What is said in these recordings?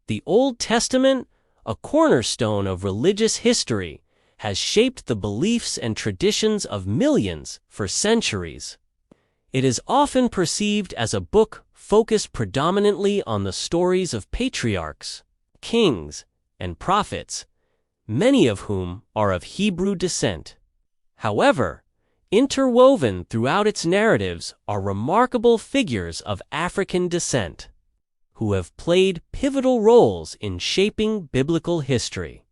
The Old Testament, a cornerstone of religious history, has shaped the beliefs and traditions of millions for centuries. It is often perceived as a book focused predominantly on the stories of patriarchs, kings, and prophets, many of whom are of Hebrew descent. However, interwoven throughout its narratives are remarkable figures of African descent, who have played pivotal roles in shaping biblical history.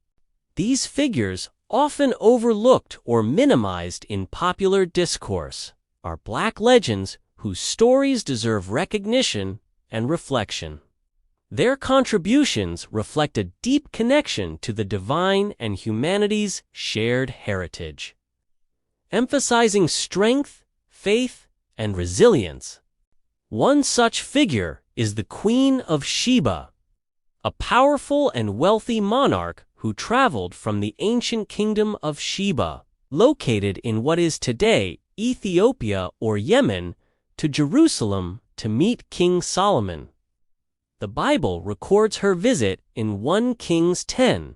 These figures, often overlooked or minimized in popular discourse, are Black legends whose stories deserve recognition and reflection. Their contributions reflect a deep connection to the divine and humanity's shared heritage, emphasizing strength, faith, and resilience. One such figure is the Queen of Sheba, a powerful and wealthy monarch who traveled from the ancient kingdom of Sheba, located in what is today Ethiopia or Yemen, to Jerusalem to meet King Solomon. The Bible records her visit in 1 Kings 10,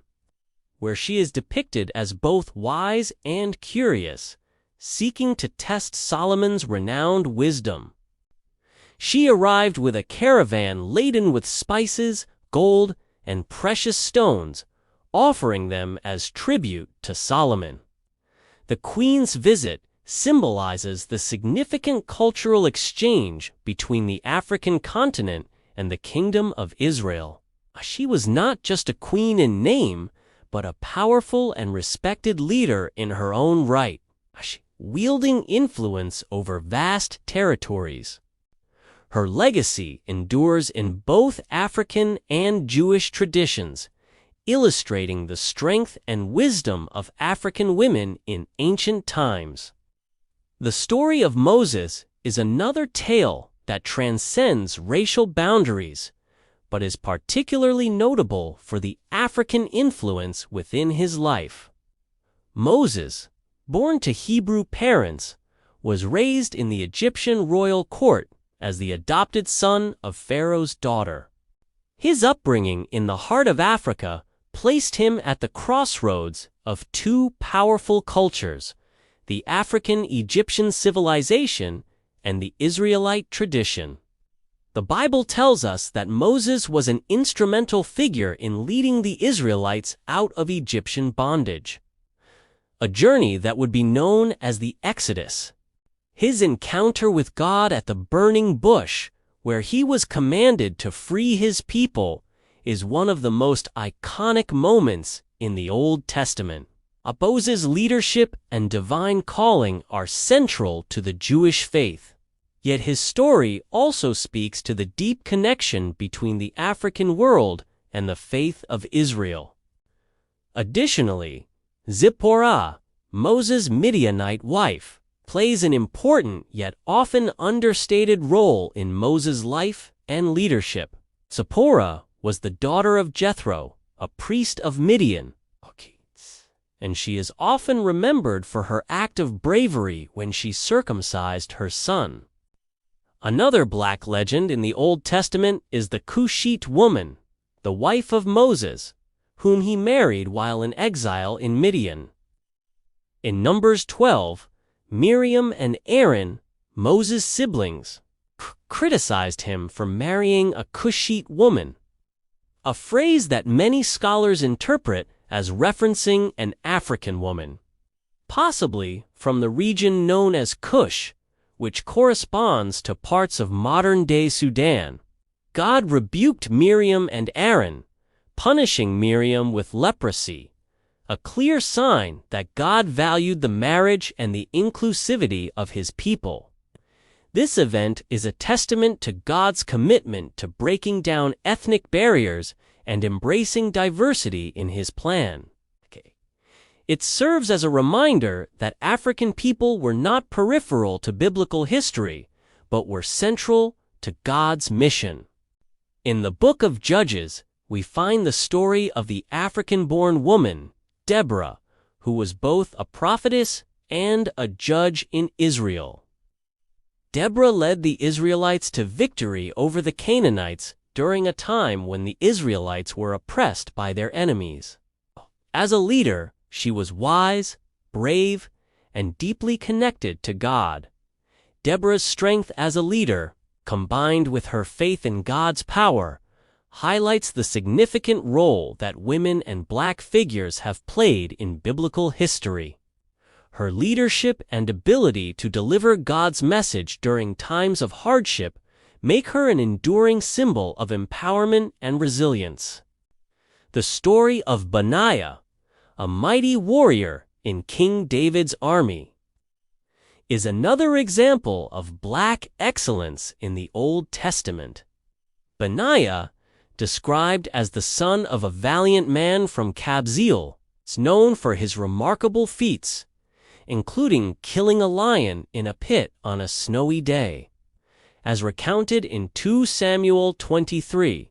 where she is depicted as both wise and curious, seeking to test Solomon's renowned wisdom. She arrived with a caravan laden with spices, gold, and precious stones, offering them as tribute to Solomon. The queen's visit symbolizes the significant cultural exchange between the African continent and the Kingdom of Israel. She was not just a queen in name, but a powerful and respected leader in her own right, wielding influence over vast territories. Her legacy endures in both African and Jewish traditions, illustrating the strength and wisdom of African women in ancient times. The story of Moses is another tale that transcends racial boundaries, but is particularly notable for the African influence within his life. Moses, born to Hebrew parents, was raised in the Egyptian royal court as the adopted son of Pharaoh's daughter. His upbringing in the heart of Africa placed him at the crossroads of two powerful cultures, the African-Egyptian civilization and the Israelite tradition. The Bible tells us that Moses was an instrumental figure in leading the Israelites out of Egyptian bondage, a journey that would be known as the Exodus. His encounter with God at the burning bush, where he was commanded to free his people, is one of the most iconic moments in the Old Testament. Moses' leadership and divine calling are central to the Jewish faith. Yet his story also speaks to the deep connection between the African world and the faith of Israel. Additionally, Zipporah, Moses' Midianite wife, plays an important yet often understated role in Moses' life and leadership. Zipporah was the daughter of Jethro, a priest of Midian, and she is often remembered for her act of bravery when she circumcised her son. Another Black legend in the Old Testament is the Cushite woman, the wife of Moses, whom he married while in exile in Midian. In Numbers 12, Miriam and Aaron, Moses' siblings, criticized him for marrying a Cushite woman, a phrase that many scholars interpret as referencing an African woman, possibly from the region known as Cush, which corresponds to parts of modern-day Sudan. God rebuked Miriam and Aaron, punishing Miriam with leprosy, a clear sign that God valued the marriage and the inclusivity of his people. This event is a testament to God's commitment to breaking down ethnic barriers and embracing diversity in his plan. It serves as a reminder that African people were not peripheral to biblical history, but were central to God's mission. In the book of Judges, we find the story of the African-born woman, Deborah, who was both a prophetess and a judge in Israel. Deborah led the Israelites to victory over the Canaanites during a time when the Israelites were oppressed by their enemies. As a leader, she was wise, brave, and deeply connected to God. Deborah's strength as a leader, combined with her faith in God's power, highlights the significant role that women and Black figures have played in biblical history. Her leadership and ability to deliver God's message during times of hardship make her an enduring symbol of empowerment and resilience. The story of Benaiah, a mighty warrior in King David's army, is another example of Black excellence in the Old Testament. Benaiah, described as the son of a valiant man from Kabzeel, is known for his remarkable feats, including killing a lion in a pit on a snowy day. As recounted in 2 Samuel 23,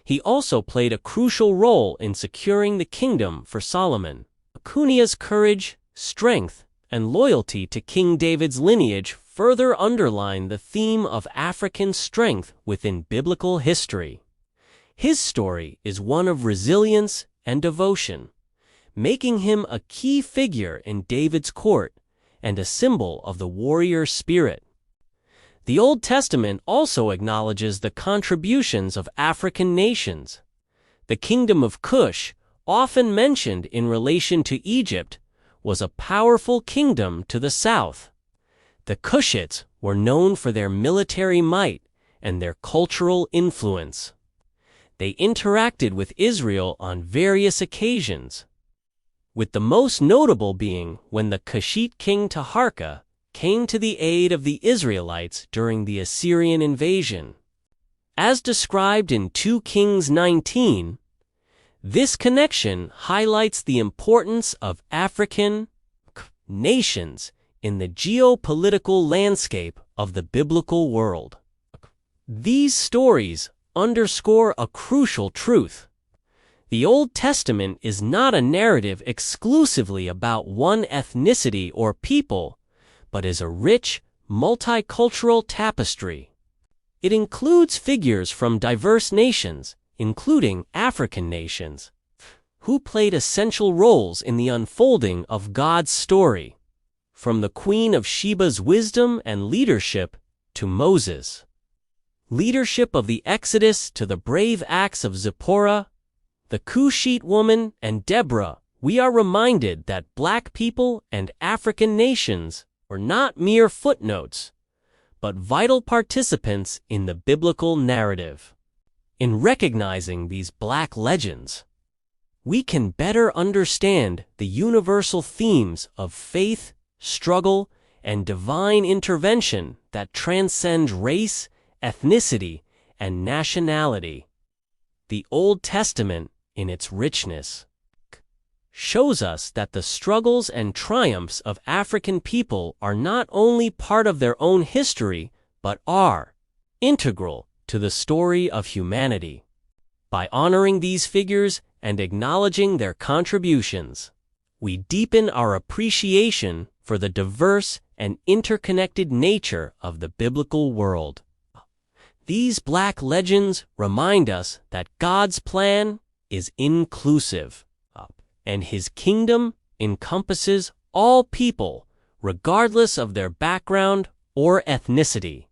he also played a crucial role in securing the kingdom for Solomon. Acunia's courage, strength, and loyalty to King David's lineage further underline the theme of African strength within biblical history. His story is one of resilience and devotion, making him a key figure in David's court and a symbol of the warrior spirit. The Old Testament also acknowledges the contributions of African nations. The kingdom of Cush, often mentioned in relation to Egypt, was a powerful kingdom to the south. The Cushites were known for their military might and their cultural influence. They interacted with Israel on various occasions, with the most notable being when the Cushite king Taharka came to the aid of the Israelites during the Assyrian invasion. As described in 2 Kings 19, this connection highlights the importance of African nations in the geopolitical landscape of the biblical world. These stories underscore a crucial truth. The Old Testament is not a narrative exclusively about one ethnicity or people, but is a rich, multicultural tapestry. It includes figures from diverse nations, including African nations, who played essential roles in the unfolding of God's story, from the Queen of Sheba's wisdom and leadership to Moses' leadership of the Exodus to the brave acts of Zipporah, the Cushite woman, and Deborah. We are reminded that Black people and African nations were not mere footnotes, but vital participants in the biblical narrative. In recognizing these Black legends, we can better understand the universal themes of faith, struggle, and divine intervention that transcend race, ethnicity, and nationality. The Old Testament, in its richness, shows us that the struggles and triumphs of African people are not only part of their own history, but are integral to the story of humanity. By honoring these figures and acknowledging their contributions, we deepen our appreciation for the diverse and interconnected nature of the biblical world. These Black legends remind us that God's plan is inclusive, and His kingdom encompasses all people, regardless of their background or ethnicity.